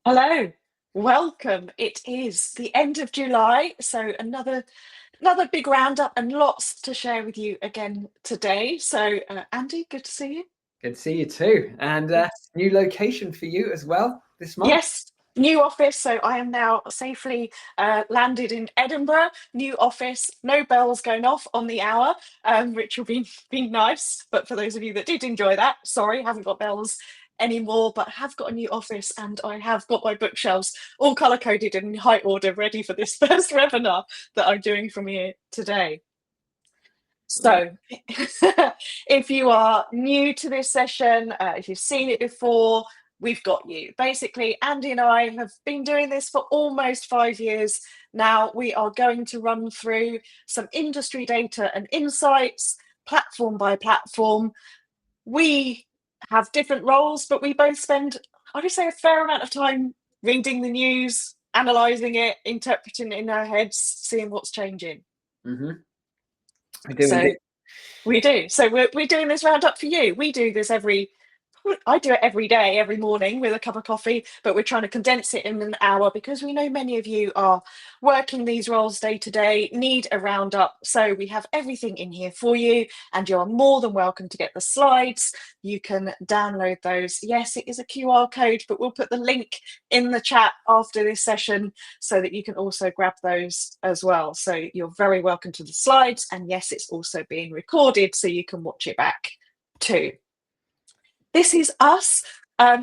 Hello, welcome. It is the end of July, so another big roundup and lots to share with you again today. So, Andy, good to see you. Good to see you too. And new location for you as well this month. Yes, new office. So I am now safely landed in Edinburgh. New office, no bells going off on the hour, which will be nice. But for those of you that did enjoy that, sorry, haven't got bells anymore, but have got a new office and I have got my bookshelves all color coded and in high order, ready for this first webinar that I'm doing from here today. So, if you are new to this session, if you've seen it before, we've got you. Basically, Andy and I have been doing this for almost 5 years now. We are going to run through some industry data and insights, platform by platform. We have different roles, but we both spend, I would say, a fair amount of time reading the news, analysing it, interpreting it in our heads, seeing what's changing. Mm-hmm. I do So indeed. we do. So we're doing this roundup for you. We do this I do it every day, every morning with a cup of coffee, but we're trying to condense it in an hour because we know many of you are working these roles day to day, need a roundup. So we have everything in here for you, and you're more than welcome to get the slides. You can download those. Yes, it is a QR code, but we'll put the link in the chat after this session so that you can also grab those as well. So you're very welcome to the slides. And yes, it's also being recorded so you can watch it back too. This is us.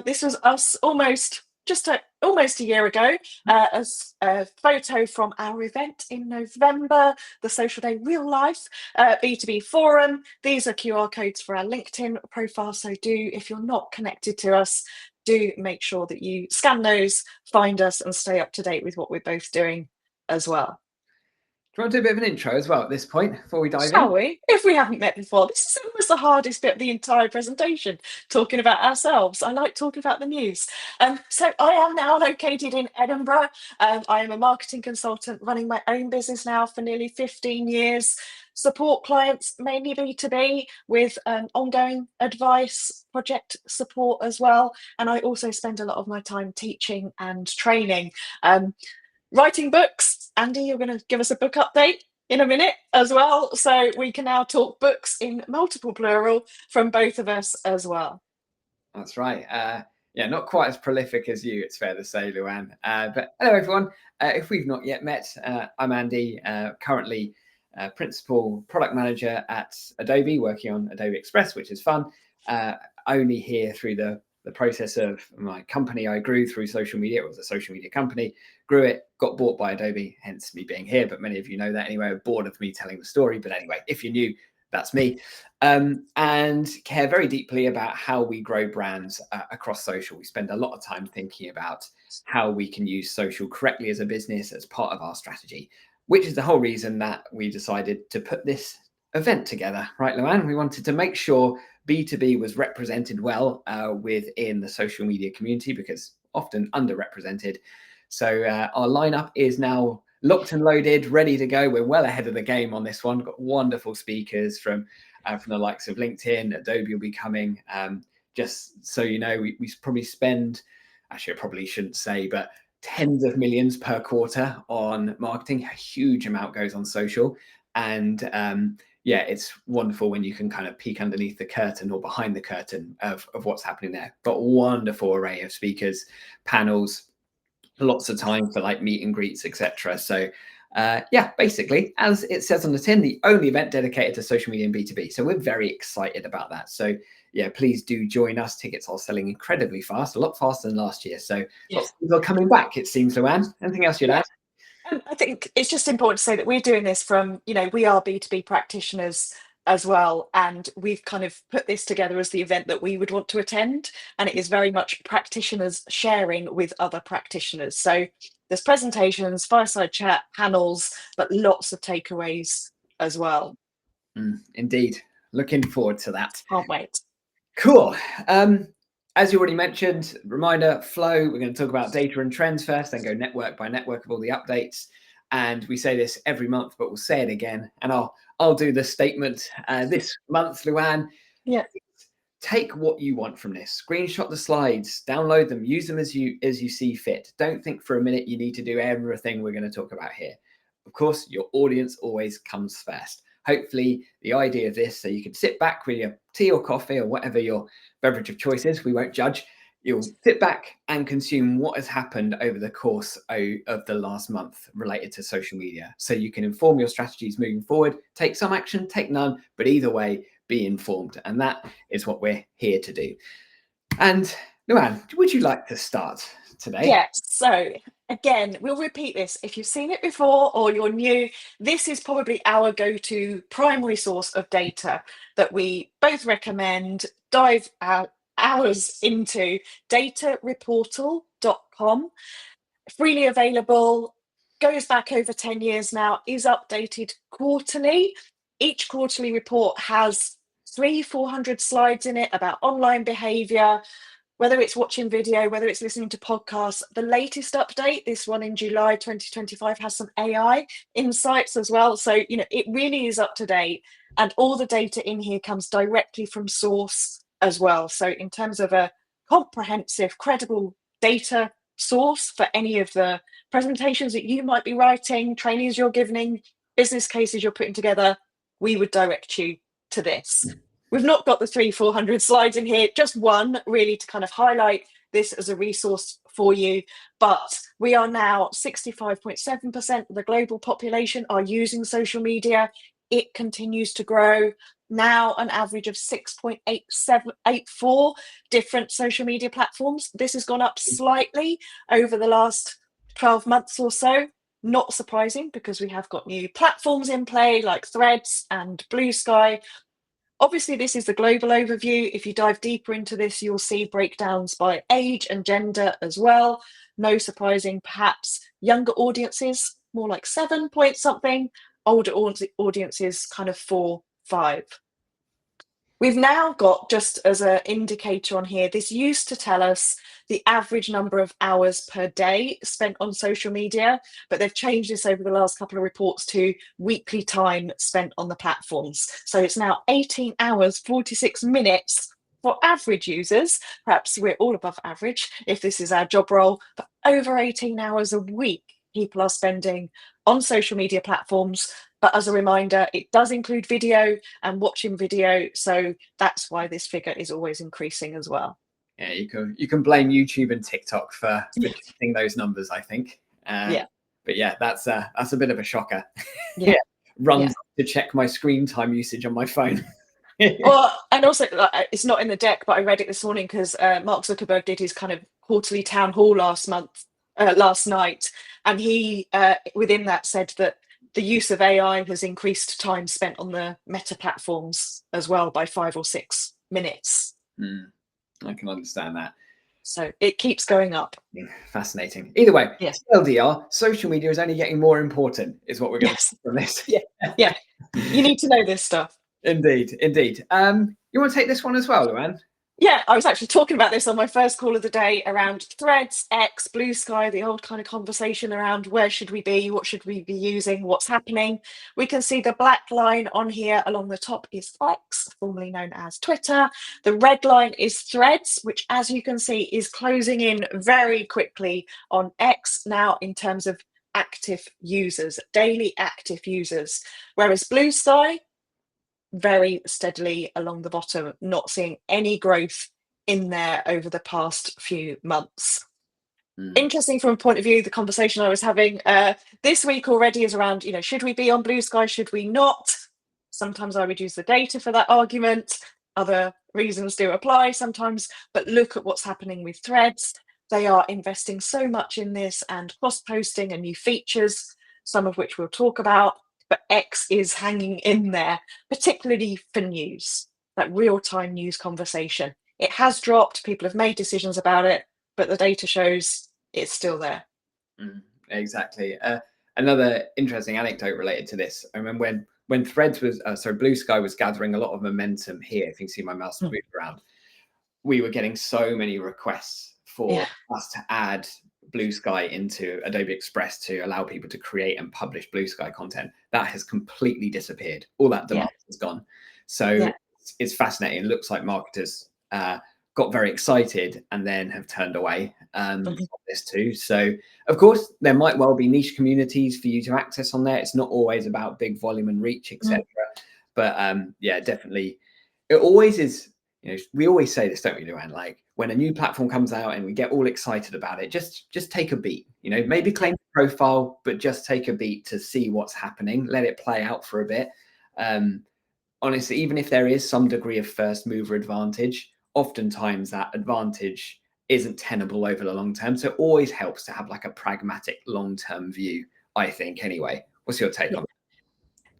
This was us almost a year ago, as a photo from our event in November, the Social Day Real Life B2B Forum. These are QR codes for our LinkedIn profile. So if you're not connected to us, do make sure that you scan those, find us, and stay up to date with what we're both doing as well. Do you want to do a bit of an intro as well at this point before we dive Shall in? we? If we haven't met before, this is almost the hardest bit of the entire presentation, talking about ourselves. I like talking about the news. So I am now located in Edinburgh. I am a marketing consultant running my own business now for nearly 15 years. Support clients mainly B2B with ongoing advice, project support as well. And I also spend a lot of my time teaching and training. Writing books. Andy, you're going to give us a book update in a minute as well. So we can now talk books in multiple plural from both of us as well. That's right. Yeah, not quite as prolific as you, it's fair to say, Luan. But hello, everyone. If we've not yet met, I'm Andy, currently Principal Product Manager at Adobe, working on Adobe Express, which is fun. Only here through the process of my company I grew through social media. It was a social media company, grew it, got bought by Adobe, hence me being here. But many of you know that anyway, are bored of me telling the story. But anyway, if you're new, that's me. And care very deeply about how we grow brands across social. We spend a lot of time thinking about how we can use social correctly as a business as part of our strategy, which is the whole reason that we decided to put this event together, right, Luan? We wanted to make sure B2B was represented well within the social media community because often underrepresented. So our lineup is now locked and loaded, ready to go. We're well ahead of the game on this one. We've got wonderful speakers from the likes of LinkedIn. Adobe will be coming. Just so you know, we probably spend, actually I probably shouldn't say, but tens of millions per quarter on marketing. A huge amount goes on social. And yeah, it's wonderful when you can kind of peek underneath the curtain or behind the curtain of what's happening there. But wonderful array of speakers, panels, lots of time for like meet and greets, etc. So yeah, basically, as it says on the tin, the only event dedicated to social media and B2B. So we're very excited about that. So yeah, please do join us. Tickets are selling incredibly fast, a lot faster than last year. So lots of people are coming back, it seems, Luan. Anything else you'd add? I think it's just important to say that we're doing this from, we are B2B practitioners as well. And we've kind of put this together as the event that we would want to attend. And it is very much practitioners sharing with other practitioners. So there's presentations, fireside chat, panels, but lots of takeaways as well. Indeed. Looking forward to that. Can't wait. Cool. As you already mentioned, reminder, flow, we're going to talk about data and trends first, then go network by network of all the updates. And we say this every month, but we'll say it again. And I'll do the statement this month, Luan. Yeah. take what you want from this, screenshot the slides, download them, use them as you see fit. Don't think for a minute you need to do everything we're going to talk about here. Of course, your audience always comes first. Hopefully the idea of this, so you can sit back with your tea or coffee or whatever your beverage of choice is, we won't judge. You'll sit back and consume what has happened over the course of the last month related to social media. So you can inform your strategies moving forward, take some action, take none, but either way, be informed. And that is what we're here to do. And Luan, would you like to start today? Yeah, so again, we'll repeat this. If you've seen it before or you're new, this is probably our go-to primary source of data that we both recommend, dive hours into. Datareportal.com, freely available, goes back over 10 years now, is updated quarterly. Each quarterly report has 300-400 slides in it about online behavior, whether it's watching video, whether it's listening to podcasts. The latest update, this one in July 2025, has some AI insights as well. So, it really is up to date. And all the data in here comes directly from source as well. So in terms of a comprehensive, credible data source for any of the presentations that you might be writing, trainings you're giving, business cases you're putting together, we would direct you to this. We've not got the 300-400 slides in here, just one really to kind of highlight this as a resource for you. But we are now 65.7% of the global population are using social media. It continues to grow. Now an average of 6.84 different social media platforms. This has gone up slightly over the last 12 months or so. Not surprising, because we have got new platforms in play like Threads and Blue Sky. Obviously, this is the global overview. If you dive deeper into this, you'll see breakdowns by age and gender as well. No surprising, perhaps younger audiences, more like 7 point something, older audiences kind of 4, 5. We've now got, just as an indicator on here, this used to tell us the average number of hours per day spent on social media, but they've changed this over the last couple of reports to weekly time spent on the platforms. So it's now 18 hours, 46 minutes for average users. Perhaps we're all above average if this is our job role, but over 18 hours a week people are spending on social media platforms. But as a reminder, it does include video and watching video. So that's why this figure is always increasing as well. Yeah, you can blame YouTube and TikTok for getting those numbers, I think. Yeah. But yeah, that's a bit of a shocker. Yeah. Runs to check my screen time usage on my phone. Well, and also it's not in the deck, but I read it this morning because Mark Zuckerberg did his kind of quarterly town hall last night, and he within that said that the use of AI has increased time spent on the Meta platforms as well by 5 or 6 minutes. I can understand that. So it keeps going up. Fascinating. Either way, yes. LDR, social media is only getting more important, is what we're going to see from this. Yeah. You need to know this stuff. Indeed. You want to take this one as well, Luan? Yeah, I was actually talking about this on my first call of the day around Threads, X, Blue Sky, the old kind of conversation around where should we be, what should we be using, what's happening. We can see the black line on here along the top is X, formerly known as Twitter. The red line is Threads, which, as you can see, is closing in very quickly on X now in terms of active users, daily active users, whereas Blue Sky, very steadily along the bottom, not seeing any growth in there over the past few months. Interesting from a point of view, the conversation I was having this week already is around, should we be on Blue Sky, should we not? Sometimes I would use the data for that argument. Other reasons do apply sometimes, but look at what's happening with Threads. They are investing so much in this and cross-posting and new features, some of which we'll talk about. But X is hanging in there, particularly for news, that real-time news conversation. It has dropped, people have made decisions about it, but the data shows it's still there. Exactly. Another interesting anecdote related to this, I remember when Threads was, Blue Sky was gathering a lot of momentum here, if you can see my mouse move around, we were getting so many requests for us to add Blue Sky into Adobe Express to allow people to create and publish Blue Sky content. That has completely disappeared. All that demand has gone. So it's fascinating. It looks like marketers got very excited and then have turned away on this too. So of course there might well be niche communities for you to access on there. It's not always about big volume and reach, etc. But yeah, definitely it always is. You know, we always say this, don't we, Luan? Like when a new platform comes out and we get all excited about it, just take a beat. You know, maybe claim the profile, but just take a beat to see what's happening. Let it play out for a bit. Honestly, even if there is some degree of first mover advantage, oftentimes that advantage isn't tenable over the long term. So it always helps to have like a pragmatic long-term view, I think. Anyway, what's your take on that?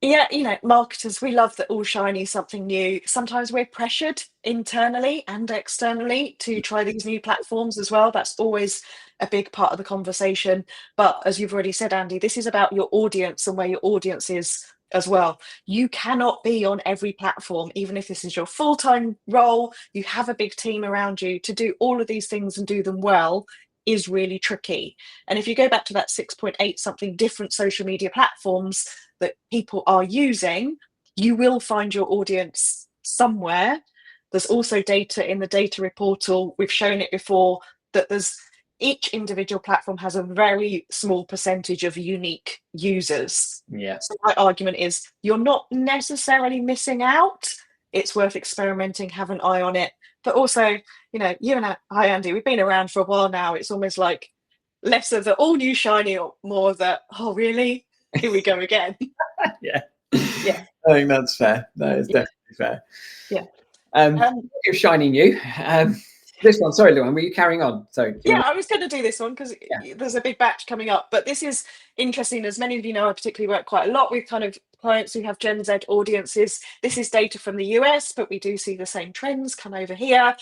Yeah, you know, marketers, we love that all shiny, something new. Sometimes we're pressured internally and externally to try these new platforms as well. That's always a big part of the conversation. But as you've already said, Andy, this is about your audience and where your audience is as well. You cannot be on every platform, even if this is your full-time role, you have a big team around you. To do all of these things and do them well is really tricky. And if you go back to that 6.8 something different social media platforms that people are using, you will find your audience somewhere. There's also data in the data reportal. We've shown it before that there's each individual platform has a very small percentage of unique users. Yeah. So my argument is you're not necessarily missing out. It's worth experimenting, have an eye on it. But also, you know, you and I, Andy, we've been around for a while now. It's almost like less of the all new shiny or more of the, oh, really? Here we go again. Yeah. Yeah. I think that's fair. That is definitely fair. Yeah. You're shiny new. This one, sorry, Luan, were you carrying on? So yeah, I was going to do this one because there's a big batch coming up. But this is interesting. As many of you know, I particularly work quite a lot with kind of clients who have Gen Z audiences. This is data from the US, but we do see the same trends come over here.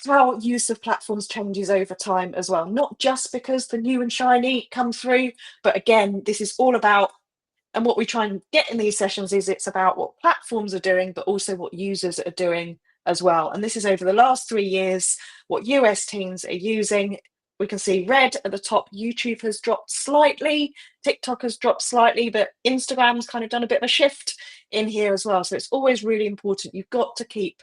How use of platforms changes over time as well, not just because the new and shiny come through, but again, this is all about, and what we try and get in these sessions is it's about what platforms are doing, but also what users are doing as well. And this is over the last 3 years, what US teens are using. We can see red at the top, YouTube has dropped slightly, TikTok has dropped slightly, but Instagram's kind of done a bit of a shift in here as well. So it's always really important. You've got to keep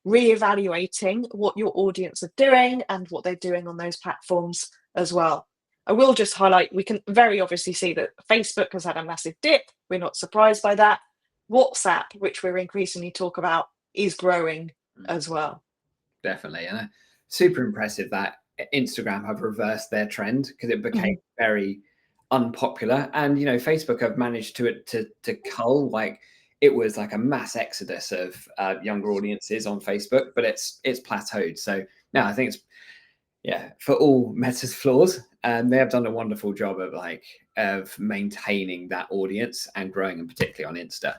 re-evaluating what your audience are doing and what they're doing on those platforms as well. I will just highlight, we can very obviously see that Facebook has had a massive dip. We're not surprised by that. WhatsApp, which we're increasingly talk about, is growing as well. Definitely. And super impressive that Instagram have reversed their trend because it became very unpopular. And, you know, Facebook have managed to cull, like, it was like a mass exodus of younger audiences on Facebook, but it's plateaued. So now I think it's, yeah, for all Meta's flaws, they have done a wonderful job of maintaining that audience and growing them, particularly on Insta.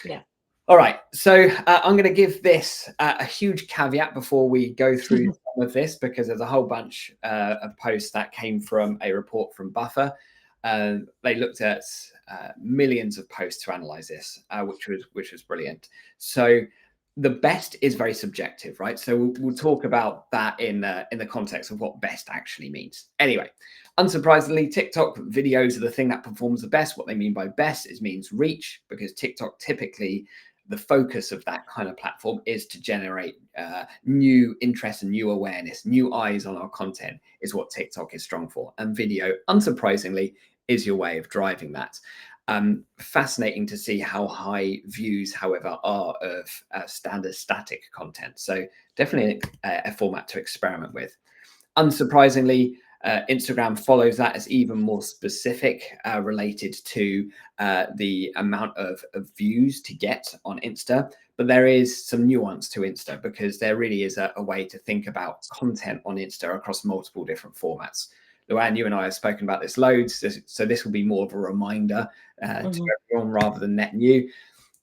Yeah. All right, so I'm going to give this a huge caveat before we go through some of this, because there's a whole bunch of posts that came from a report from Buffer. They looked at millions of posts to analyze this, which was brilliant. So the best is very subjective, right? So we'll talk about that in the context of what best actually means. Anyway, unsurprisingly, TikTok videos are the thing that performs the best. What they mean by best means reach, because TikTok typically, the focus of that kind of platform is to generate new interest and new awareness, new eyes on our content is what TikTok is strong for. And video, unsurprisingly, is your way of driving that. Fascinating to see how high views, however, are of standard static content. So definitely a format to experiment with. Unsurprisingly, Instagram follows that as even more specific, related to the amount of views to get on Insta. But there is some nuance to Insta, because there really is a way to think about content on Insta across multiple different formats. Luan, you and I have spoken about this loads, so this will be more of a reminder to everyone rather than net new.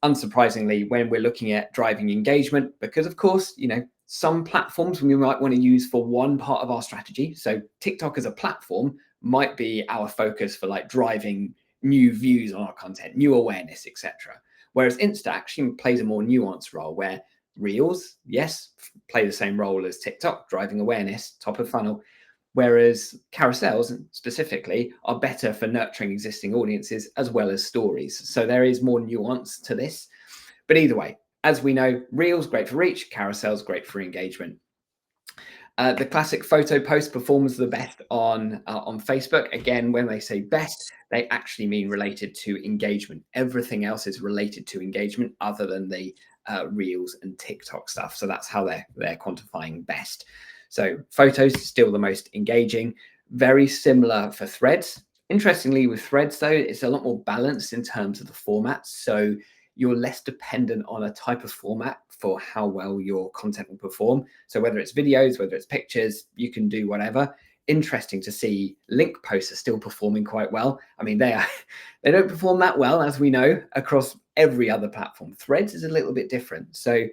Unsurprisingly, when we're looking at driving engagement, because of course, you know, some platforms we might want to use for one part of our strategy. So TikTok as a platform might be our focus for like driving new views on our content, new awareness, etc. Whereas Insta actually plays a more nuanced role, where Reels, yes, play the same role as TikTok, driving awareness, top of funnel. Whereas carousels specifically are better for nurturing existing audiences as well as stories. So there is more nuance to this. But either way, as we know, Reels, great for reach, carousels, great for engagement. The classic photo post performs the best on Facebook. Again, when they say best, they actually mean related to engagement. Everything else is related to engagement other than the Reels and TikTok stuff. So that's how they're quantifying best. So photos still the most engaging. Very similar for threads. Interestingly, with threads though, it's a lot more balanced in terms of the format. So you're less dependent on a type of format for how well your content will perform. So whether it's videos, whether it's pictures, you can do whatever. Interesting to see link posts are still performing quite well. I mean, they don't perform that well, as we know, across every other platform. Threads is a little bit different. So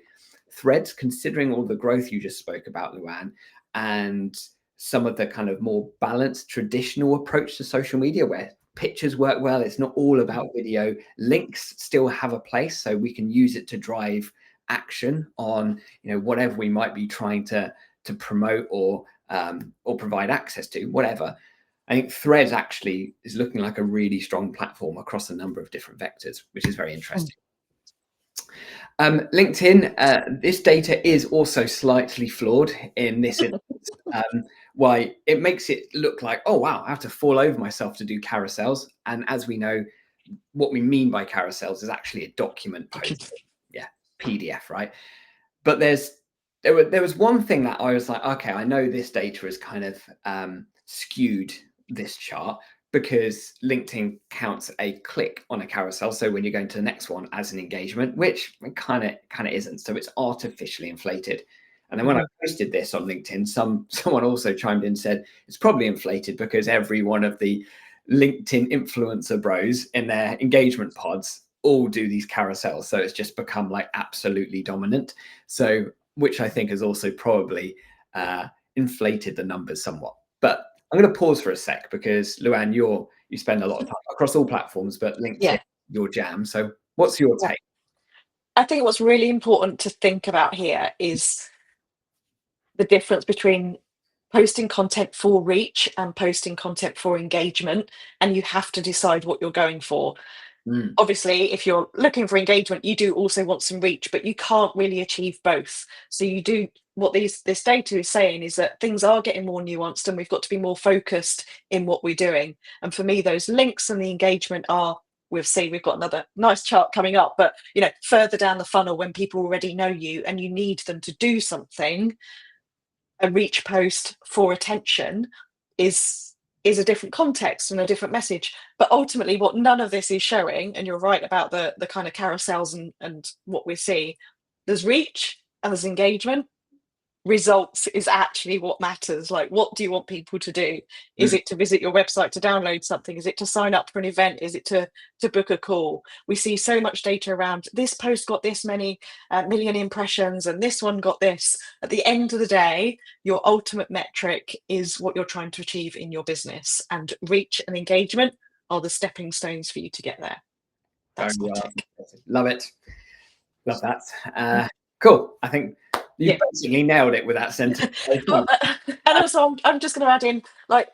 Threads, considering all the growth you just spoke about, Luan, and some of the kind of more balanced traditional approach to social media where pictures work well, it's not all about video. Links still have a place, so we can use it to drive action on whatever we might be trying to promote or provide access to, whatever. I think Threads actually is looking like a really strong platform across a number of different vectors, which is very interesting. LinkedIn, this data is also slightly flawed in this instance. Why it makes it look like, oh wow, I have to fall over myself to do carousels. And as we know, what we mean by carousels is actually a document post, PDF, right? But there was one thing that I was like, okay, I know this data is kind of skewed this chart because LinkedIn counts a click on a carousel. So when you're going to the next one as an engagement, which kind of isn't. So it's artificially inflated. And then when I posted this on LinkedIn, someone also chimed in and said it's probably inflated because every one of the LinkedIn influencer bros in their engagement pods all do these carousels. So it's just become like absolutely dominant. So which I think has also probably inflated the numbers somewhat. But I'm going to pause for a sec because Luan, you spend a lot of time across all platforms, but LinkedIn, your jam. So what's your take? I think what's really important to think about here is the difference between posting content for reach and posting content for engagement, and you have to decide what you're going for. Obviously, if you're looking for engagement, you do also want some reach, but you can't really achieve both. So you do what this data is saying is that things are getting more nuanced and we've got to be more focused in what we're doing. And for me, those links and the engagement are, we'll see, we've got another nice chart coming up, but further down the funnel when people already know you and you need them to do something, a reach post for attention is a different context and a different message. But ultimately what none of this is showing, and you're right about the kind of carousels and what we see, there's reach and there's engagement. Results is actually what matters. Like, what do you want people to do? Is it to visit your website to download something? Is it to sign up for an event? Is it to book a call? We see so much data around this post got this many million impressions and this one got this. At the end of the day, your ultimate metric is what you're trying to achieve in your business, and reach and engagement are the stepping stones for you to get there. That's my take. Love it. Love that. Cool. I think you basically nailed it with that sentence. And also, I'm just going to add in, like,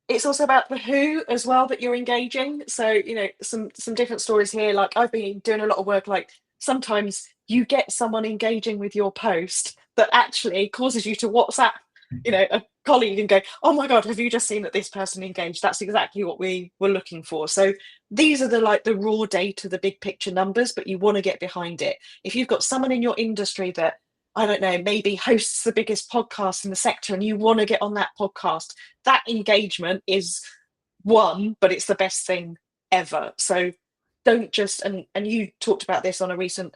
it's also about the who as well that you're engaging. So, some different stories here. Like, I've been doing a lot of work, like sometimes you get someone engaging with your post that actually causes you to WhatsApp, a colleague and go, oh my God, have you just seen that this person engaged? That's exactly what we were looking for. So these are the raw data, the big picture numbers, but you want to get behind it. If you've got someone in your industry that, I don't know, maybe hosts the biggest podcast in the sector and you want to get on that podcast, that engagement is one, but it's the best thing ever. So don't just, and you talked about this on a recent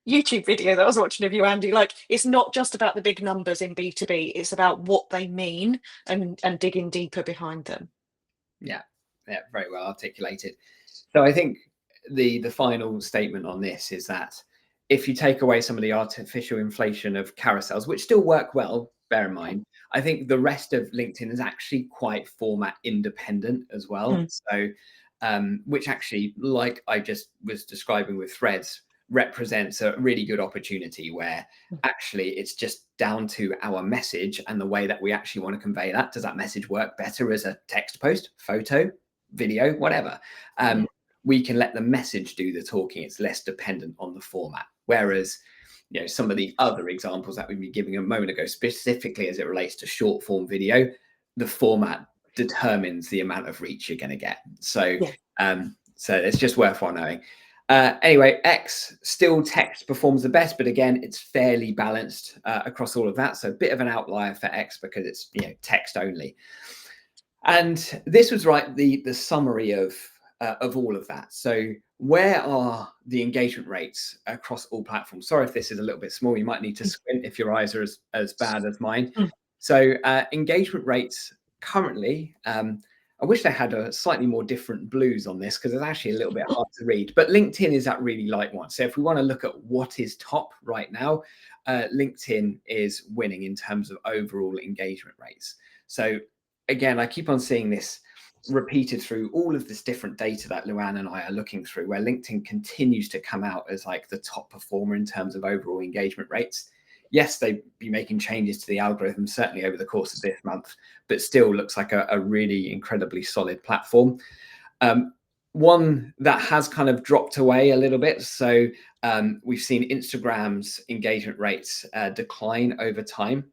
YouTube video that I was watching of you, Andy, like, it's not just about the big numbers in B2B, it's about what they mean and digging deeper behind them. Yeah, very well articulated. So I think the final statement on this is that if you take away some of the artificial inflation of carousels, which still work well, bear in mind, I think the rest of LinkedIn is actually quite format independent as well. So, which actually, like I just was describing with Threads, represents a really good opportunity where actually it's just down to our message and the way that we actually want to convey that. Does that message work better as a text post, photo, video, whatever? We can let the message do the talking. It's less dependent on the format. Whereas, some of the other examples that we've been giving a moment ago, specifically as it relates to short form video, the format determines the amount of reach you're going to get. So, so it's just worthwhile knowing. Anyway, X, still text performs the best, but again, it's fairly balanced across all of that. So a bit of an outlier for X because it's text only. And this was the summary of all of that. So where are the engagement rates across all platforms? Sorry if this is a little bit small. You might need to squint if your eyes are as bad as mine. So engagement rates currently, I wish they had a slightly more different blues on this because it's actually a little bit hard to read. But LinkedIn is that really light one. So if we want to look at what is top right now, LinkedIn is winning in terms of overall engagement rates. So again, I keep on seeing this repeated through all of this different data that Luan and I are looking through, where LinkedIn continues to come out as like the top performer in terms of overall engagement rates. Yes, they'd be making changes to the algorithm, certainly over the course of this month, but still looks like a really incredibly solid platform. One that has kind of dropped away a little bit. So we've seen Instagram's engagement rates decline over time.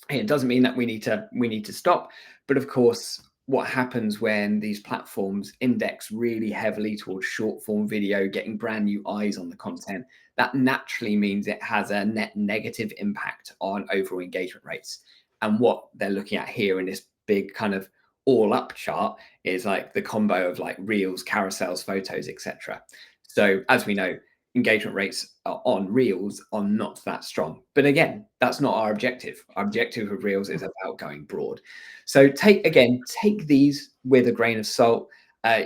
It doesn't mean that we need to stop, but of course, what happens when these platforms index really heavily towards short form video, getting brand new eyes on the content, that naturally means it has a net negative impact on overall engagement rates. And what they're looking at here in this big kind of all up chart is like the combo of like reels, carousels, photos, etc. So as we know, engagement rates on reels are not that strong. But again, that's not our objective. Our objective of reels is about going broad. So take these with a grain of salt,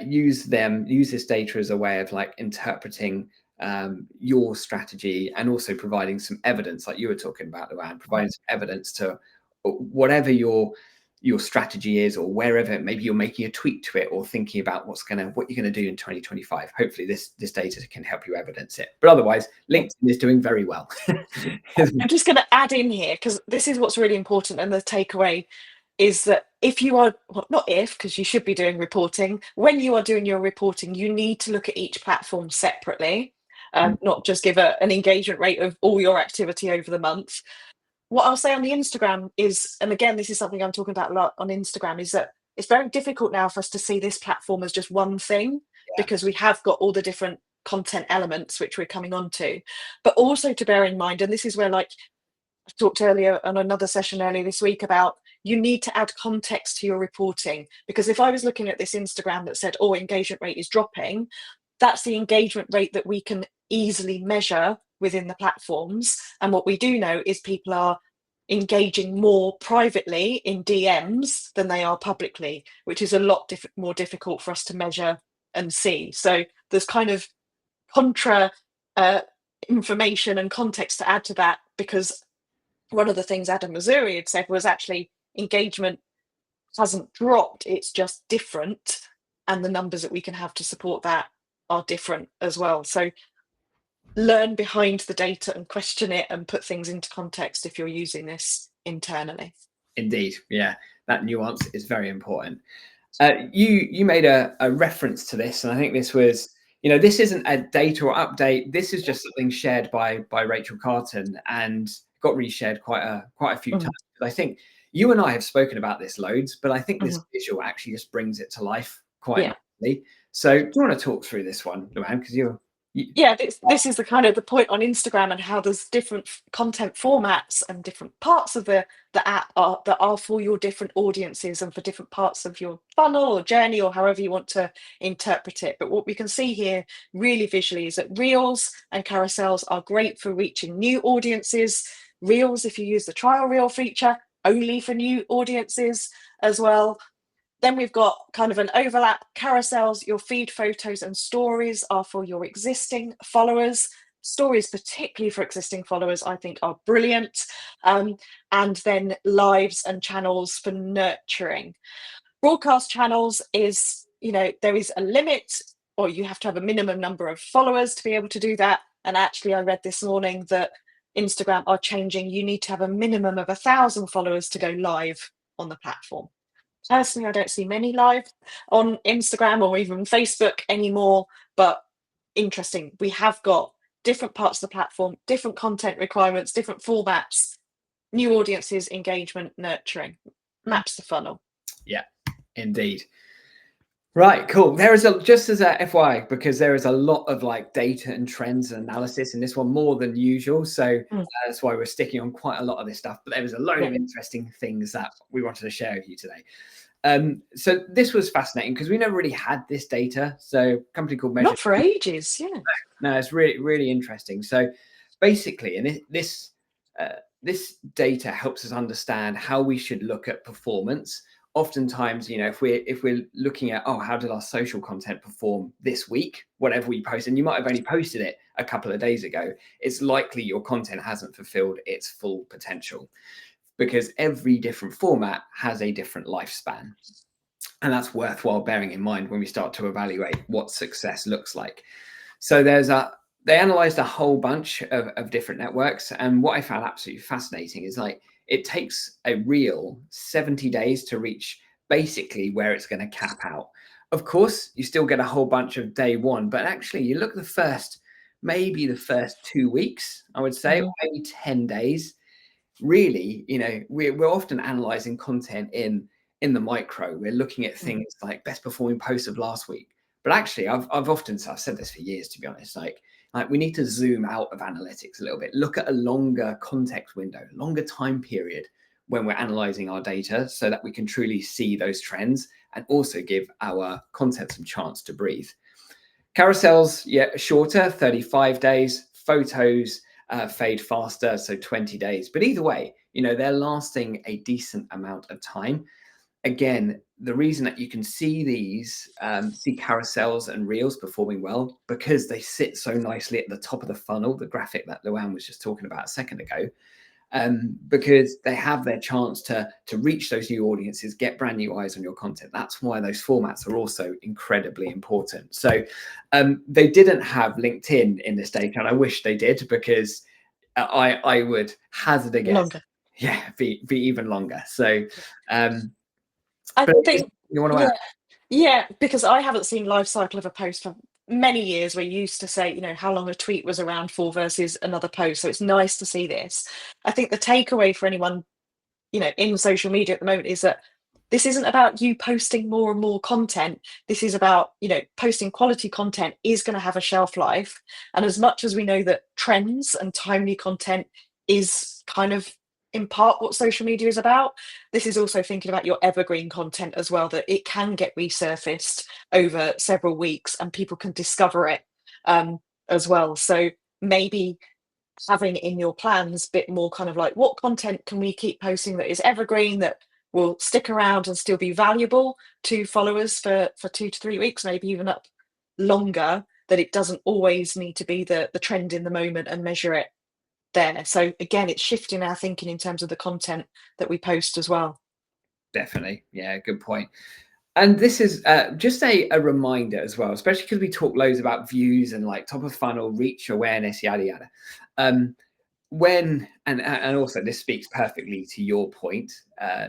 use this data as a way of like interpreting your strategy and also providing some evidence, like you were talking about, Luan, providing some evidence to whatever your strategy is, or wherever maybe you're making a tweak to it or thinking about what you're going to do in 2025. Hopefully this data can help you evidence it. But otherwise, LinkedIn is doing very well. I'm just going to add in here, because this is what's really important, and the takeaway is that if you are, well, not if, because you should be doing reporting, when you are doing your reporting, you need to look at each platform separately, not just give an engagement rate of all your activity over the month. What I'll say on the Instagram is, and again, this is something I'm talking about a lot on Instagram, is that it's very difficult now for us to see this platform as just one thing, because we have got all the different content elements which we're coming on to. But also to bear in mind, and this is where, like I talked earlier on another session earlier this week about, you need to add context to your reporting. Because if I was looking at this Instagram that said, oh, engagement rate is dropping, that's the engagement rate that we can easily measure within the platforms. And what we do know is people are engaging more privately in DMs than they are publicly, which is a lot more difficult for us to measure and see. So there's kind of contra information and context to add to that, because one of the things Adam Mazuri had said was actually engagement hasn't dropped, it's just different, and the numbers that we can have to support that are different as well. So learn behind the data and question it and put things into context if you're using this internally. Indeed, yeah, that nuance is very important. You made a reference to this, and I think this was, this isn't a data or update. This is just something shared by Rachel Carton and got reshared quite a few times. I think you and I have spoken about this loads, but I think this visual actually just brings it to life quite nicely. So do you want to talk through this one, Luan? Because this is the kind of the point on Instagram, and how there's different content formats and different parts of the app that are for your different audiences and for different parts of your funnel or journey, or however you want to interpret it. But what we can see here really visually is that reels and carousels are great for reaching new audiences. Reels, if you use the trial reel feature, only for new audiences as well. Then we've got kind of an overlap. Carousels, your feed photos and stories are for your existing followers. Stories, particularly for existing followers, I think are brilliant. And then lives and channels for nurturing. Broadcast channels is, there is a limit, or you have to have a minimum number of followers to be able to do that. And actually, I read this morning that Instagram are changing. You need to have a minimum of 1,000 followers to go live on the platform. Personally, I don't see many live on Instagram or even Facebook anymore, but interesting. We have got different parts of the platform, different content requirements, different formats, new audiences, engagement, nurturing, maps the funnel. Yeah, indeed. Right, cool. There is just as a FYI, because there is a lot of like data and trends and analysis in this one, more than usual. So that's why we're sticking on quite a lot of this stuff. But there was a load of interesting things that we wanted to share with you today. So this was fascinating because we never really had this data. So a company called Measure. Not for ages, yeah. No, it's really, really interesting. So basically, and this data helps us understand how we should look at performance. Oftentimes, if we're looking at, how did our social content perform this week, whatever we post, and you might have only posted it a couple of days ago, it's likely your content hasn't fulfilled its full potential, because every different format has a different lifespan. And that's worthwhile bearing in mind when we start to evaluate what success looks like. So they analyzed a whole bunch of different networks. And what I found absolutely fascinating is like, it takes a reel 70 days to reach basically where it's going to cap out. Of course, you still get a whole bunch of day one, but actually you look at maybe the first 2 weeks, I would say, or maybe 10 days. Really, we're often analyzing content in the micro. We're looking at things like best performing posts of last week. But actually, I've said this for years, to be honest, like we need to zoom out of analytics a little bit, look at a longer context window, longer time period when we're analyzing our data, so that we can truly see those trends and also give our content some chance to breathe. Carousels, shorter, 35 days. Photos fade faster, so 20 days. But either way, they're lasting a decent amount of time. Again, the reason that you can see these, see carousels and reels performing well, because they sit so nicely at the top of the funnel, the graphic that Luan was just talking about a second ago, because they have their chance to reach those new audiences, get brand new eyes on your content. That's why those formats are also incredibly important. So they didn't have LinkedIn in this data, and I wish they did, because I would hazard a guess. Longer. Yeah, be even longer. So I think you want to add? Yeah, because I haven't seen life cycle of a post for many years. We used to say, how long a tweet was around for versus another post. So it's nice to see this. I think the takeaway for anyone, in social media at the moment is that this isn't about you posting more and more content. This is about, posting quality content is going to have a shelf life. And as much as we know that trends and timely content is kind of in part what social media is about, this is also thinking about your evergreen content as well, that it can get resurfaced over several weeks and people can discover it as well. So maybe having in your plans a bit more kind of like, what content can we keep posting that is evergreen, that will stick around and still be valuable to followers for 2 to 3 weeks, maybe even up longer, that it doesn't always need to be the trend in the moment and measure it there. So again, it's shifting our thinking in terms of the content that we post as well. Definitely. Yeah, good point. And this is just a reminder as well, especially because we talk loads about views and like top of funnel, reach, awareness, yada, yada. And also this speaks perfectly to your point,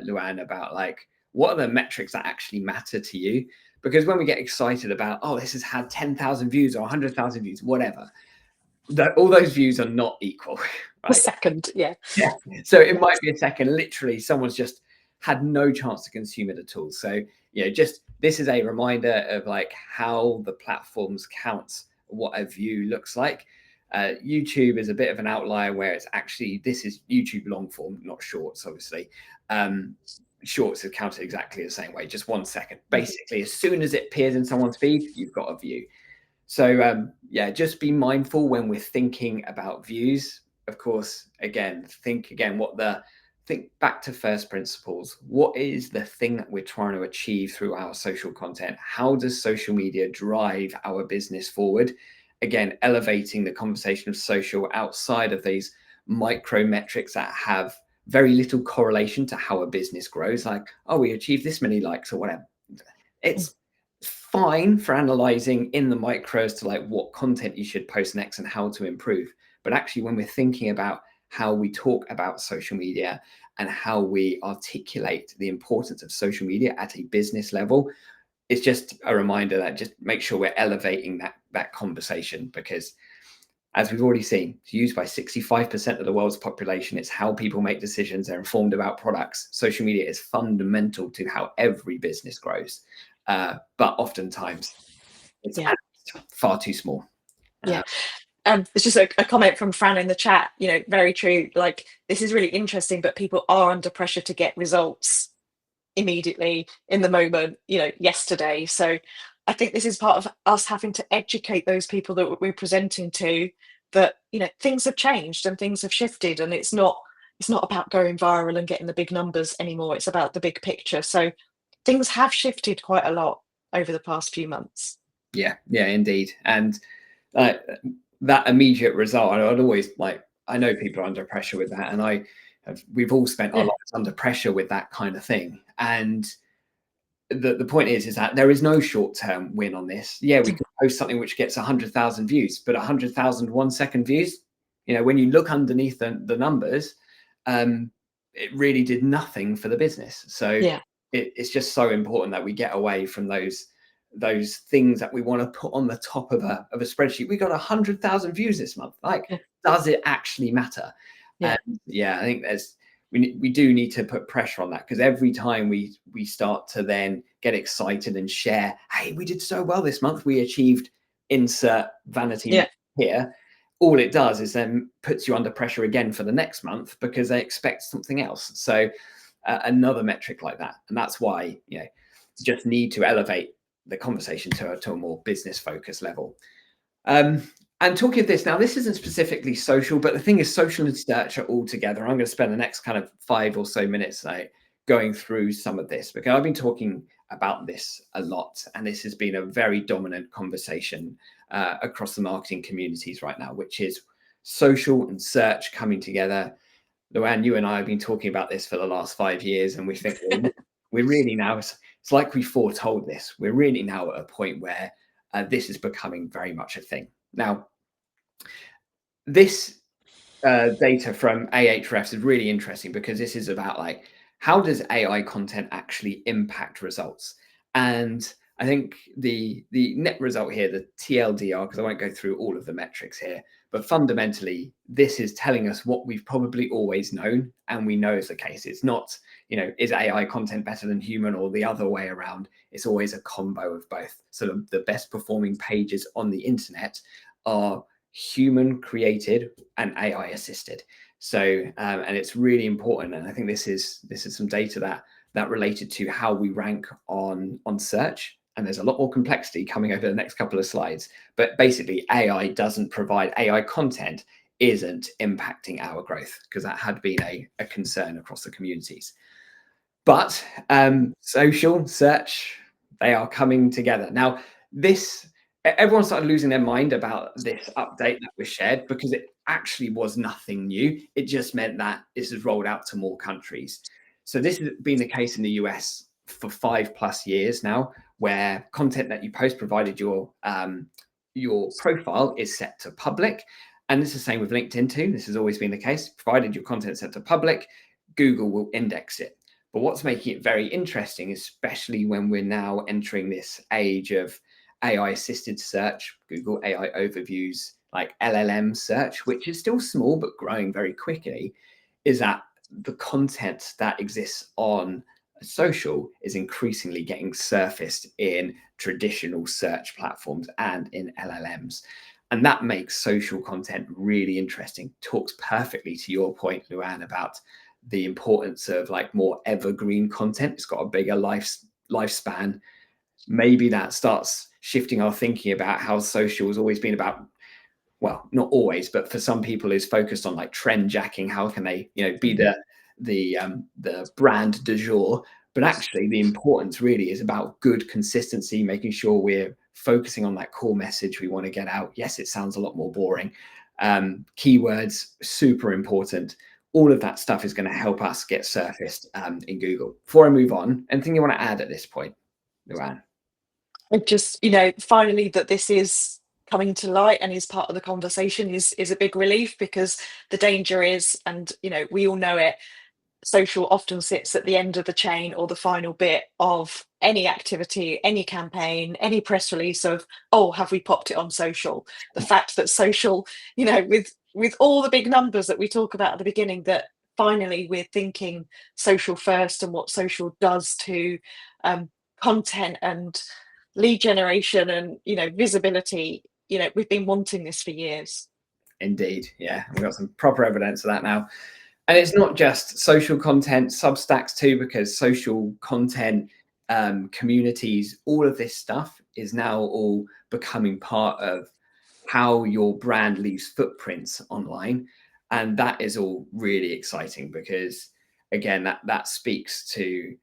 Luan, about like, what are the metrics that actually matter to you? Because when we get excited about, this has had 10,000 views or 100,000 views, whatever, all those views are not equal. Right? A second, yeah. So it might be a second, literally someone's just had no chance to consume it at all. So, just this is a reminder of like how the platforms count what a view looks like. YouTube is a bit of an outlier where this is YouTube long form, not shorts, obviously. Shorts are counted exactly the same way, just 1 second. Basically, as soon as it appears in someone's feed, you've got a view. So just be mindful when we're thinking about views. Of course, think back to first principles. What is the thing that we're trying to achieve through our social content? How does social media drive our business forward? Again, elevating the conversation of social outside of these micro metrics that have very little correlation to how a business grows. Like, we achieved this many likes or whatever. It's fine for analyzing in the micros to like what content you should post next and how to improve. But actually, when we're thinking about how we talk about social media and how we articulate the importance of social media at a business level, it's just a reminder that just make sure we're elevating that conversation, because As we've already seen, it's used by 65% of the world's population. It's how people make decisions. They're informed about products. Social media is fundamental to how every business grows. But oftentimes it's Yeah. far too small. Yeah. There's just a comment from Fran in the chat, very true. Like, this is really interesting, but people are under pressure to get results immediately in the moment, yesterday. So I think this is part of us having to educate those people that we're presenting to, that, things have changed and things have shifted, and it's not about going viral and getting the big numbers anymore. It's about the big picture. So things have shifted quite a lot over the past few months. Yeah, indeed. And that immediate result, I'd always I know people are under pressure with that, and we've all spent our Yeah. lives under pressure with that kind of thing. And the point is that there is no short-term win on this. Yeah, we could post something which gets 100,000 views, but 100,000 1-second views, when you look underneath the numbers, it really did nothing for the business. So Yeah. it's just so important that we get away from those things that we want to put on the top of a spreadsheet. We got 100,000 views this month. Yeah. Does it actually matter? Yeah. And I think we do need to put pressure on that, because every time we start to then get excited and share, hey, we did so well this month, we achieved insert vanity here, all it does is then puts you under pressure again for the next month, because they expect something else. So another metric like that, and that's why you just need to elevate the conversation to a more business focused level. And talking of this, now this isn't specifically social, but the thing is, social and search are all together. I'm going to spend the next kind of 5 or so minutes going through some of this, because I've been talking about this a lot, and this has been a very dominant conversation across the marketing communities right now, which is social and search coming together. Luan, you and I have been talking about this for the last 5 years, and we think we're really now, it's like we foretold this. We're really now at a point where this is becoming very much a thing. Now, this data from Ahrefs is really interesting, because this is about how does AI content actually impact results? And I think the net result here, the TLDR, because I won't go through all of the metrics here, but fundamentally, this is telling us what we've probably always known, and we know is the case. It's not, is AI content better than human or the other way around? It's always a combo of both. So the best performing pages on the internet are human created and AI assisted. So, and it's really important. And I think this is some data that related to how we rank on search. And there's a lot more complexity coming over the next couple of slides. But basically, AI content isn't impacting our growth, because that had been a concern across the communities. But social, search, they are coming together. Now, everyone started losing their mind about this update that was shared, because it actually was nothing new. It just meant that this is rolled out to more countries. So this has been the case in the US for 5+ years now, where content that you post, provided your profile is set to public, and this is the same with LinkedIn too. This has always been the case. Provided your content is set to public, Google will index it. But what's making it very interesting, especially when we're now entering this age of AI assisted search, Google AI overviews, like LLM search, which is still small but growing very quickly, is that the content that exists on social is increasingly getting surfaced in traditional search platforms and in LLMs. And that makes social content really interesting. Talks perfectly to your point, Luan, about the importance of more evergreen content. It's got a bigger lifespan. Maybe that starts shifting our thinking about how social has always been about, well, not always, but for some people is focused on trend jacking. How can they, be the brand du jour? But actually, the importance really is about good consistency, making sure we're focusing on that core message we want to get out. Yes, it sounds a lot more boring. Keywords, super important. All of that stuff is going to help us get surfaced in Google. Before I move on, anything you want to add at this point, Luan? Just, finally, that this is coming to light and is part of the conversation is a big relief, because the danger is, and we all know it, social often sits at the end of the chain or the final bit of any activity, any campaign, any press release of, oh, have we popped it on social? The fact that social, with all the big numbers that we talk about at the beginning, that finally we're thinking social first and what social does to um, content and lead generation and visibility. We've been wanting this for years. Indeed, yeah, we've got some proper evidence of that now. And it's not just social content, Substacks too, because social content, communities, all of this stuff is now all becoming part of how your brand leaves footprints online. And that is all really exciting because, again, that speaks to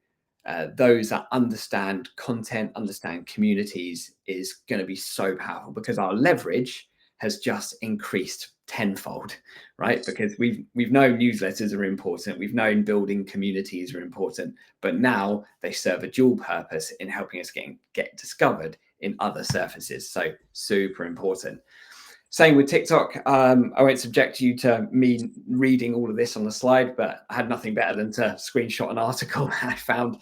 those that understand content, understand communities is going to be so powerful because our leverage has just increased tenfold, right? Because we've known newsletters are important, we've known building communities are important, but now they serve a dual purpose in helping us get discovered in other surfaces. So super important. Same with TikTok. I won't subject you to me reading all of this on the slide, but I had nothing better than to screenshot an article I found.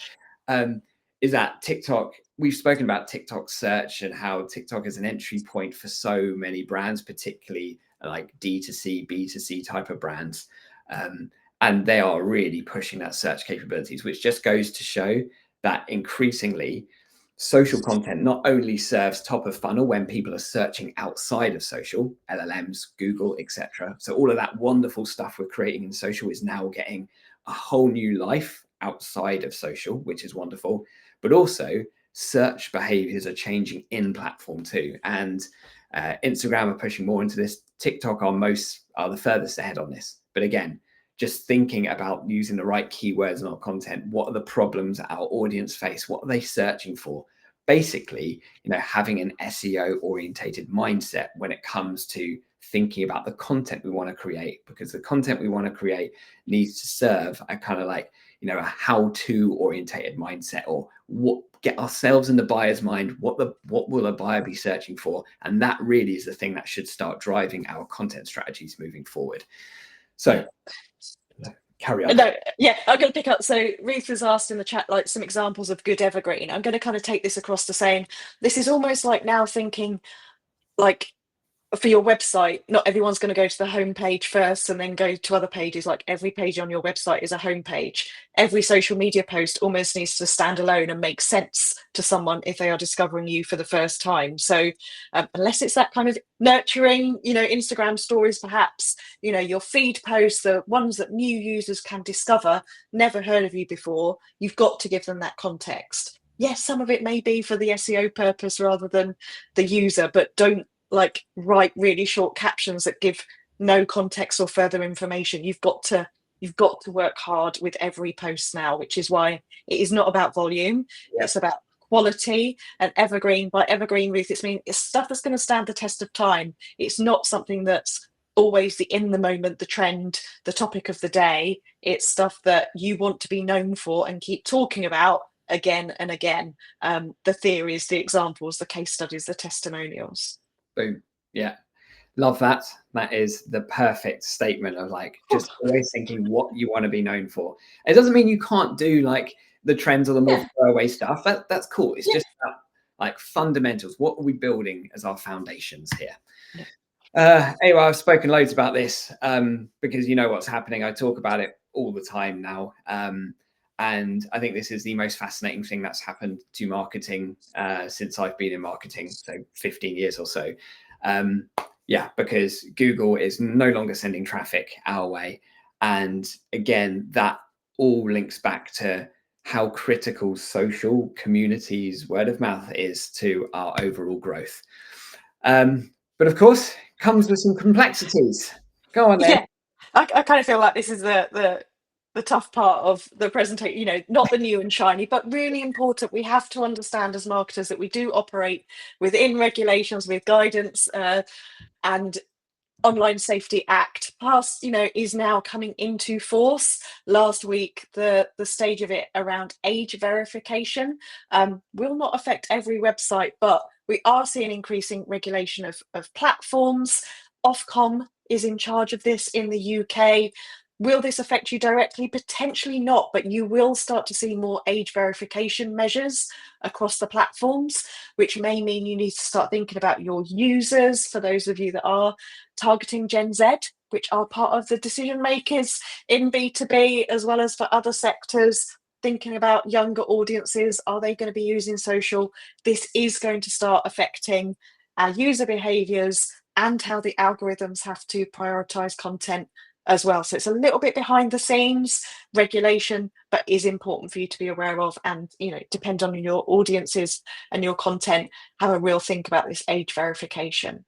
Is that TikTok? We've spoken about TikTok search and how TikTok is an entry point for so many brands, particularly like D2C, B2C type of brands. And they are really pushing that search capabilities, which just goes to show that increasingly social content not only serves top of funnel when people are searching outside of social, LLMs, Google, etc. So all of that wonderful stuff we're creating in social is now getting a whole new life outside of social, which is wonderful. But also search behaviors are changing in platform too. And Instagram are pushing more into this. TikTok are the furthest ahead on this. But again, just thinking about using the right keywords in our content. What are the problems our audience face? What are they searching for? Basically, having an SEO orientated mindset when it comes to thinking about the content we want to create, because the content we want to create needs to serve a kind of like, a how-to orientated mindset, or what get ourselves in the buyer's mind. What will a buyer be searching for? And that really is the thing that should start driving our content strategies moving forward. So carry on. No, yeah, I'm going to pick up. So Ruth was asked in the chat, like some examples of good evergreen. I'm going to kind of take this across to saying this is almost like now thinking like for your website, not everyone's going to go to the home page first and then go to other pages. Like every page on your website is a home page. Every social media post almost needs to stand alone and make sense to someone if they are discovering you for the first time. So unless it's that kind of nurturing, Instagram stories, perhaps, your feed posts, the ones that new users can discover, never heard of you before, you've got to give them that context. Yes, some of it may be for the SEO purpose rather than the user, but don't write really short captions that give no context or further information. You've got to work hard with every post now, which is why it is not about volume. Yep. It's about quality. And evergreen, by evergreen, Ruth, it's stuff that's going to stand the test of time. It's not something that's always the in the moment, the trend, the topic of the day. It's stuff that you want to be known for and keep talking about again and again. The theories, the examples, the case studies, the testimonials. Boom. Yeah. Love that. That is the perfect statement of like just always thinking what you want to be known for. It doesn't mean you can't do like the trends or the more throwaway stuff. That's cool. It's just about like fundamentals. What are we building as our foundations here? Anyway, I've spoken loads about this because you know what's happening. I talk about it all the time now. And I think this is the most fascinating thing that's happened to marketing since I've been in marketing, so 15 years or so. Because Google is no longer sending traffic our way. And again, that all links back to how critical social communities, word of mouth is to our overall growth. But of course, comes with some complexities. Go on then. Yeah, I kind of feel like this is the tough part of the presentation, not the new and shiny, but really important. We have to understand as marketers that we do operate within regulations, with guidance, and Online Safety Act passed, is now coming into force. Last week, the stage of it around age verification will not affect every website, but we are seeing increasing regulation of platforms. Ofcom is in charge of this in the UK. Will this affect you directly? Potentially not, but you will start to see more age verification measures across the platforms, which may mean you need to start thinking about your users, for those of you that are targeting Gen Z, which are part of the decision makers in B2B, as well as for other sectors, thinking about younger audiences. Are they going to be using social? This is going to start affecting our user behaviors and how the algorithms have to prioritize content as well. So it's a little bit behind the scenes regulation, but is important for you to be aware of. And, depend on your audiences and your content, have a real think about this age verification.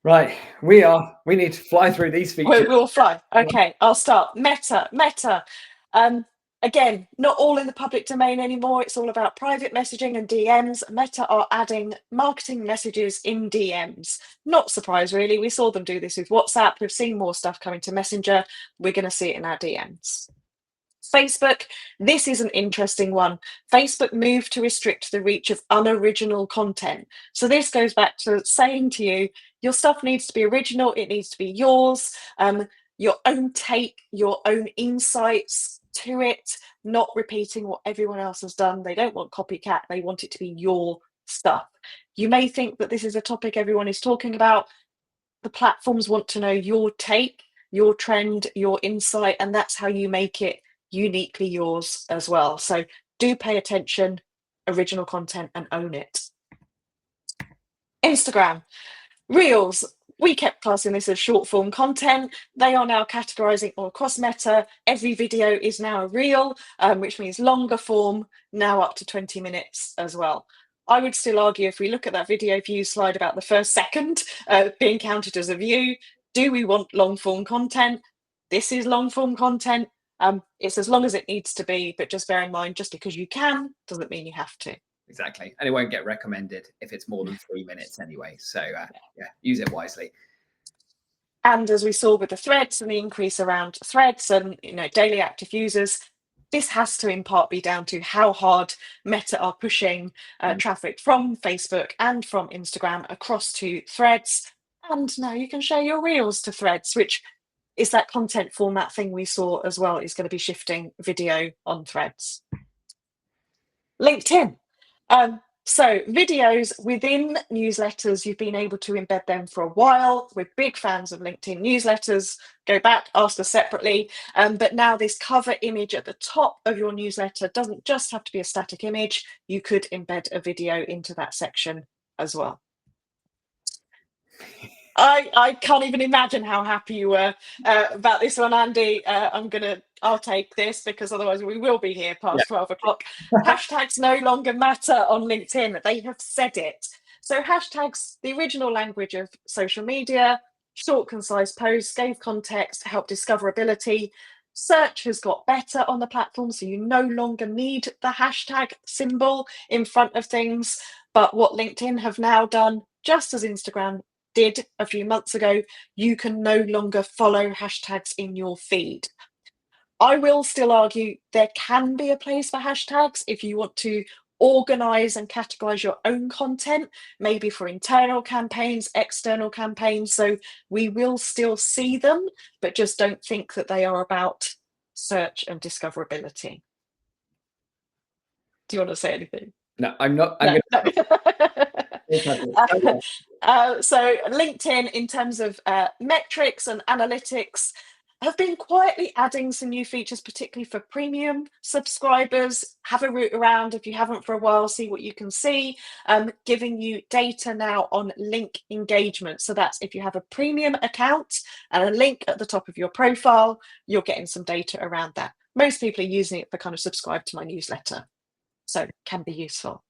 Right, we need to fly through these features. We'll fly. Okay, I'll start. Meta. Again, not all in the public domain anymore. It's all about private messaging and DMs. Meta are adding marketing messages in DMs. Not surprised, really. We saw them do this with WhatsApp. We've seen more stuff coming to Messenger. We're going to see it in our DMs. Facebook, this is an interesting one. Facebook moved to restrict the reach of unoriginal content. So this goes back to saying to you, your stuff needs to be original. It needs to be yours, your own take, your own insights to it, not repeating what everyone else has done. They don't want copycat. They want it to be your stuff. You may think that this is a topic everyone is talking about. The platforms want to know your take, your trend, your insight, and that's how you make it uniquely yours as well. So do pay attention, original content, and own it. Instagram, Reels. We kept classing this as short form content. They are now categorizing all across Meta. Every video is now a reel, which means longer form, now up to 20 minutes as well. I would still argue, if we look at that video view slide about the first second being counted as a view, do we want long form content? This is long form content. It's as long as it needs to be, but just bear in mind, just because you can doesn't mean you have to. Exactly. And it won't get recommended if it's more than 3 minutes anyway. So use it wisely. And as we saw with the threads and the increase around threads and daily active users, this has to in part be down to how hard Meta are pushing traffic from Facebook and from Instagram across to threads. And now you can share your reels to threads, which is that content format thing we saw as well, is going to be shifting video on threads. LinkedIn. So videos within newsletters, you've been able to embed them for a while. We're big fans of LinkedIn newsletters. Go back, ask us separately. But now this cover image at the top of your newsletter doesn't just have to be a static image. You could embed a video into that section as well. I can't even imagine how happy you were about this one, Andy. I'll take this, because otherwise we will be here past 12 o'clock. Hashtags no longer matter on LinkedIn. They have said it. So hashtags, the original language of social media, short, concise posts, gave context, helped discoverability. Search has got better on the platform, so you no longer need the hashtag symbol in front of things. But what LinkedIn have now done, just as Instagram did a few months ago, you can no longer follow hashtags in your feed. I will still argue there can be a place for hashtags if you want to organize and categorize your own content, maybe for internal campaigns, external campaigns. So we will still see them, but just don't think that they are about search and discoverability. Do you want to say anything? No, I'm not. So LinkedIn, in terms of metrics and analytics, have been quietly adding some new features, particularly for premium subscribers. Have a root around if you haven't for a while, see what you can see. Giving you data now on link engagement. So that's if you have a premium account and a link at the top of your profile, you're getting some data around that. Most people are using it for kind of subscribe to my newsletter. So can be useful.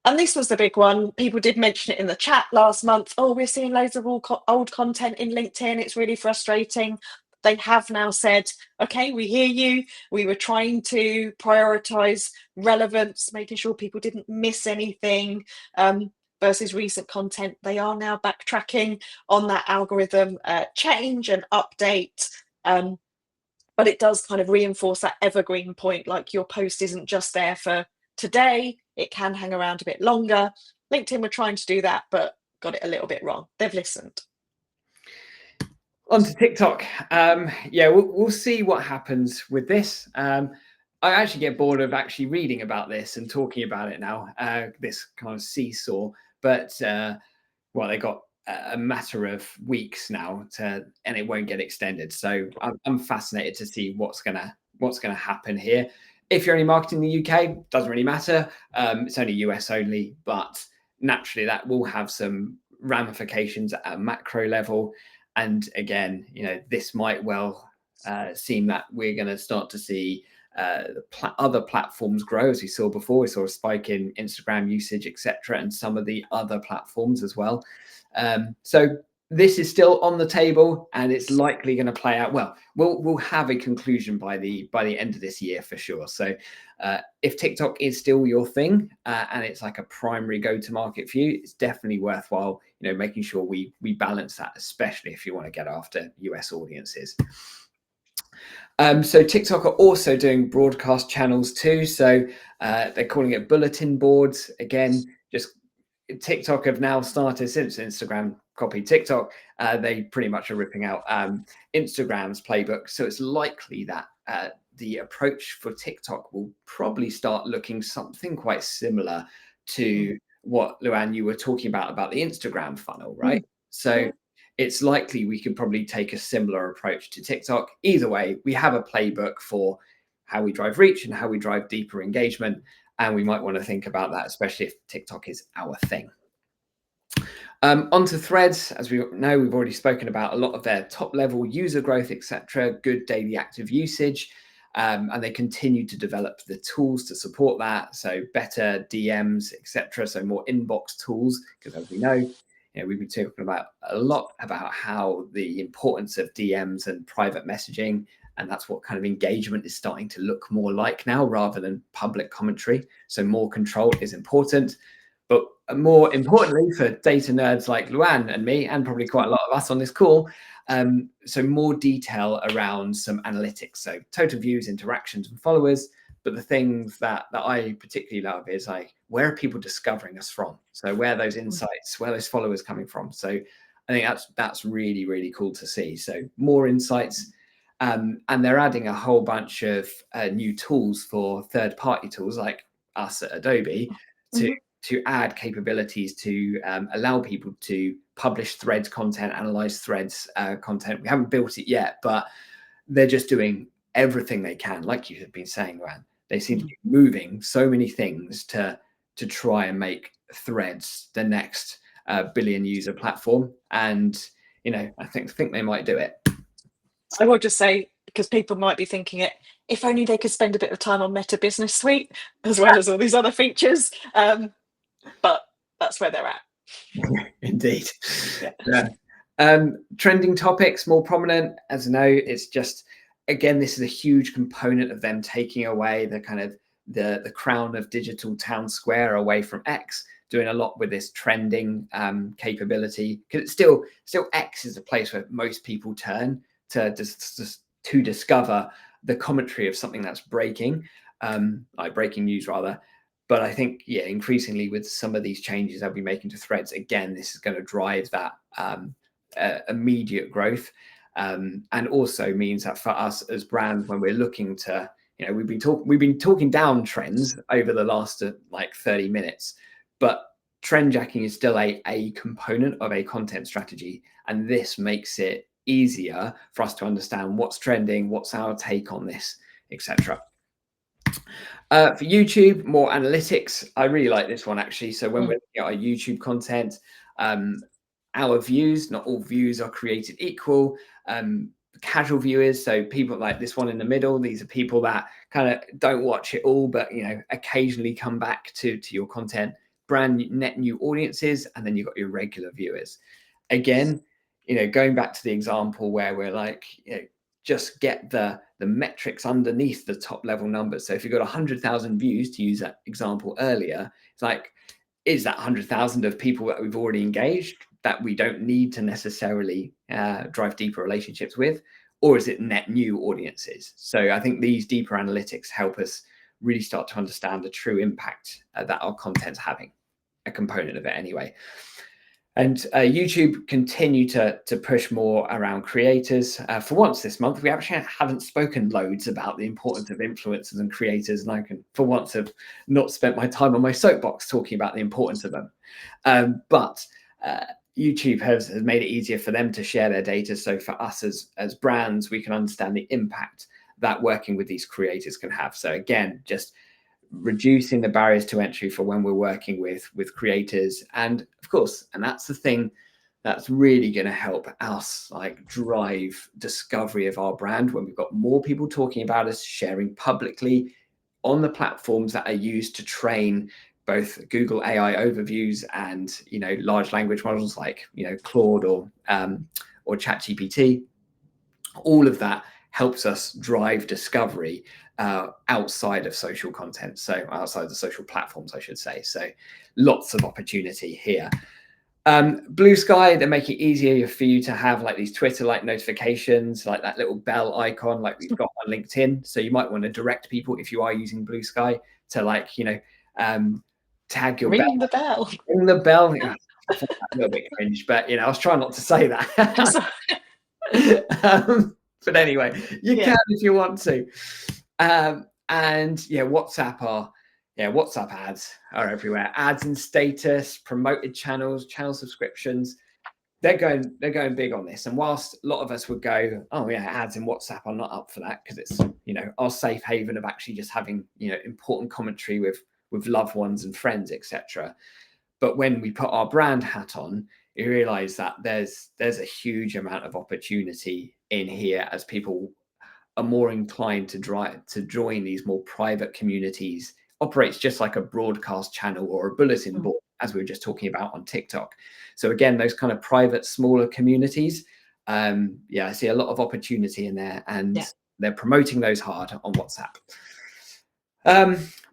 And this was the big one. People did mention it in the chat last month. Oh, we're seeing loads of old content in LinkedIn. It's really frustrating. They have now said, okay, we hear you. We were trying to prioritize relevance, making sure people didn't miss anything versus recent content. They are now backtracking on that algorithm change and update. But it does kind of reinforce that evergreen point, like your post isn't just there for today, it can hang around a bit longer. LinkedIn were trying to do that, but got it a little bit wrong. They've listened. On to TikTok. Yeah, we'll see what happens with this. I actually get bored of actually reading about this and talking about it now, this kind of seesaw. But well, they got a matter of weeks now and it won't get extended. So I'm fascinated to see what's gonna happen here. If you're only marketing in the UK, doesn't really matter. It's only US only, but naturally that will have some ramifications at a macro level. And again, this might well seem that we're going to start to see other platforms grow, as we saw before. We saw a spike in Instagram usage, etc., and some of the other platforms as well. So this is still on the table, and it's likely going to play out well. We'll have a conclusion by the end of this year for sure. So if TikTok is still your thing and it's like a primary go-to-market for you, it's definitely worthwhile, making sure we balance that, especially if you want to get after US audiences. So TikTok are also doing broadcast channels too. So they're calling it bulletin boards. Again, just TikTok have now started, since Instagram copied TikTok, they pretty much are ripping out Instagram's playbook. So it's likely that the approach for TikTok will probably start looking something quite similar to what, Luan, you were talking about the Instagram funnel, right? So it's likely we could probably take a similar approach to TikTok. Either way, we have a playbook for how we drive reach and how we drive deeper engagement. And we might want to think about that, especially if TikTok is our thing. Onto Threads. As we know, we've already spoken about a lot of their top level user growth, etc., good daily active usage. And they continue to develop the tools to support that. So better DMs, etc. So more inbox tools, because as we know, we've been talking about a lot about how the importance of DMs and private messaging, and that's what kind of engagement is starting to look more like now rather than public commentary. So more control is important. But more importantly for data nerds like Luan and me, and probably quite a lot of us on this call, so more detail around some analytics. So total views, interactions, and followers. But the things that I particularly love is like, where are people discovering us from? So where are those insights, where are those followers coming from? So I think that's really, really cool to see. So more insights. And they're adding a whole bunch of new tools for third-party tools like us at Adobe to add capabilities to allow people to publish threads content, analyze threads content. We haven't built it yet, but they're just doing everything they can. Like you have been saying, Ran, they seem to be moving so many things to try and make Threads the next billion user platform. And, I think they might do it. I will just say, because people might be thinking it, if only they could spend a bit of time on Meta Business Suite as well as all these other features. But that's where they're at. Indeed. Yeah. Trending topics, more prominent. As you know, it's just, again, this is a huge component of them taking away the kind of the crown of digital town square away from X, doing a lot with this trending capability, because it's still X is a place where most people turn to discover the commentary of something that's breaking, like breaking news rather. But I think, increasingly with some of these changes I'll be making to Threads, again, this is going to drive that immediate growth, and also means that for us as brands, when we're looking to, we've been talking down trends over the last 30 minutes, but trend jacking is still a component of a content strategy, and this makes it easier for us to understand what's trending, what's our take on this, etc. For YouTube, more analytics. I really like this one actually. So when we're looking at our YouTube content, our views, not all views are created equal. Casual viewers, so people like this one in the middle, these are people that kind of don't watch it all, but occasionally come back to your content. Net new audiences, and then you've got your regular viewers. Again, going back to the example where we're like, just get the metrics underneath the top level numbers. So if you've got 100,000 views, to use that example earlier, it's like, is that 100,000 of people that we've already engaged that we don't need to necessarily drive deeper relationships with, or is it net new audiences? So I think these deeper analytics help us really start to understand the true impact that our content's having, a component of it anyway. And YouTube continue to push more around creators. For once this month, we actually haven't spoken loads about the importance of influencers and creators, and I can, for once, have not spent my time on my soapbox talking about the importance of them. But YouTube has made it easier for them to share their data. So for us as brands, we can understand the impact that working with these creators can have. So again, just reducing the barriers to entry for when we're working with creators. And of course, and that's the thing that's really going to help us like drive discovery of our brand, when we've got more people talking about us, sharing publicly on the platforms that are used to train both Google AI overviews and, you know, large language models like, you know, Claude or ChatGPT. All of that helps us drive discovery outside of social content, so outside the social platforms, I should say. So lots of opportunity here. Blue Sky, they make it easier for you to have like these Twitter-like notifications, like that little bell icon like we've got on LinkedIn. So you might want to direct people, if you are using Blue Sky, to like, you know, tag your Ring bell. the bell. Ring the bell. I find that a little bit cringe, but you know, I was trying not to say that. But anyway, you can if you want to. And yeah, WhatsApp ads are everywhere. Ads in status, promoted channels, channel subscriptions. They're going big on this. And whilst a lot of us would go, oh yeah, ads in WhatsApp, I'm not up for that, because it's, you know, our safe haven of actually just having, you know, important commentary with loved ones and friends, etc. But when we put our brand hat on, you realize that there's a huge amount of opportunity in here, as people are more inclined to join these more private communities. Operates just like a broadcast channel or a bulletin board, as we were just talking about on TikTok. So again, those kind of private, smaller communities, I see a lot of opportunity in there, and they're promoting those hard on WhatsApp.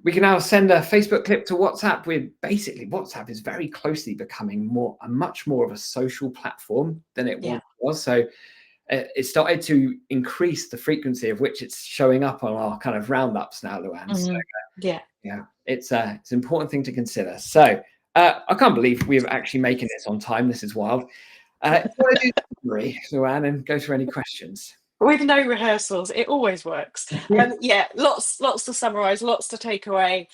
We can now send a Facebook clip to WhatsApp. WhatsApp is very closely becoming much more of a social platform than it once was. So it started to increase the frequency of which it's showing up on our kind of roundups now, Luan. So, it's an important thing to consider. So I can't believe we're actually making this on time. This is wild. Want to do the summary, Luan, and go through any questions? With no rehearsals, it always works. Lots to summarize, lots to take away.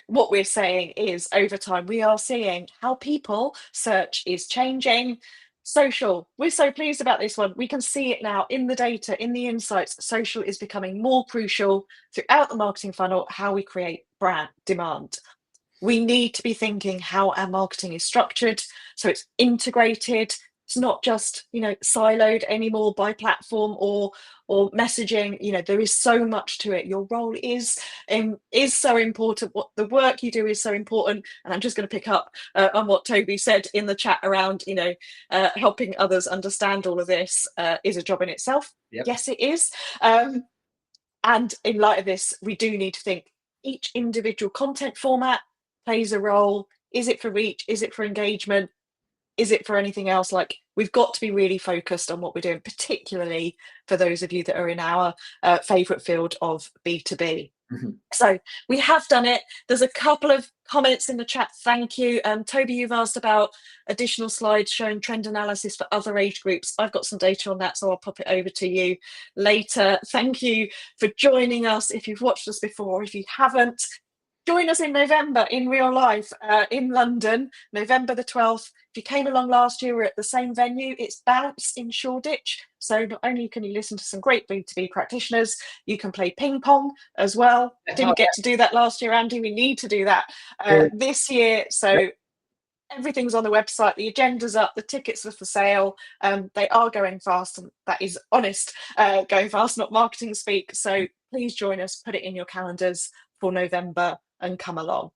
What we're saying is, over time, we are seeing how people search is changing. Social, we're so pleased about this one. We can see it now in the data, in the insights. Social is becoming more crucial throughout the marketing funnel, how we create brand demand. We need to be thinking how our marketing is structured, so it's integrated. It's not just, you know, siloed anymore by platform or messaging. You know, there is so much to it. Your role is so important. What the work you do is so important. And I'm just going to pick up on what Toby said in the chat around, you know, helping others understand all of this is a job in itself. Yes, it is. And in light of this, we do need to think each individual content format plays a role. Is it for reach? Is it for engagement? Is it for anything else? Like, we've got to be really focused on what we're doing, particularly for those of you that are in our favourite field of B2B. So we have done it. There's a couple of comments in the chat. Thank you. Toby, you've asked about additional slides showing trend analysis for other age groups. I've got some data on that, so I'll pop it over to you later. Thank you for joining us. If you've watched us before, if you haven't, join us in November in real life in London, November the 12th. If you came along last year, we're at the same venue. It's Bounce in Shoreditch. So not only can you listen to some great B2B practitioners, you can play ping pong as well. Didn't get to do that last year, Andy. We need to do that this year. So everything's on the website. The agenda's up. The tickets are for sale. They are going fast, and that is honest, going fast, not marketing speak. So please join us. Put it in your calendars for November and come along.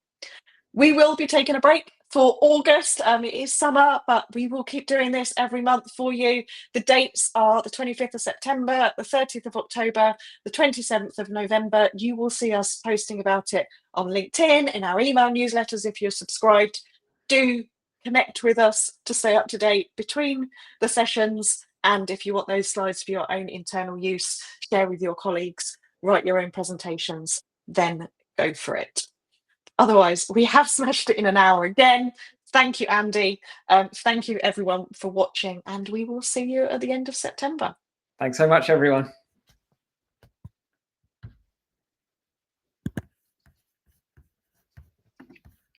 We will be taking a break for August. It is summer, but we will keep doing this every month for you. The dates are the 25th of September, the 30th of October, the 27th of November. You will see us posting about it on LinkedIn, in our email newsletters if you're subscribed. Do connect with us to stay up to date between the sessions. And if you want those slides for your own internal use, share with your colleagues, write your own presentations, then go for it. Otherwise, we have smashed it in an hour again. Thank you, Andy. Thank you, everyone, for watching, and we will see you at the end of September. Thanks so much, everyone.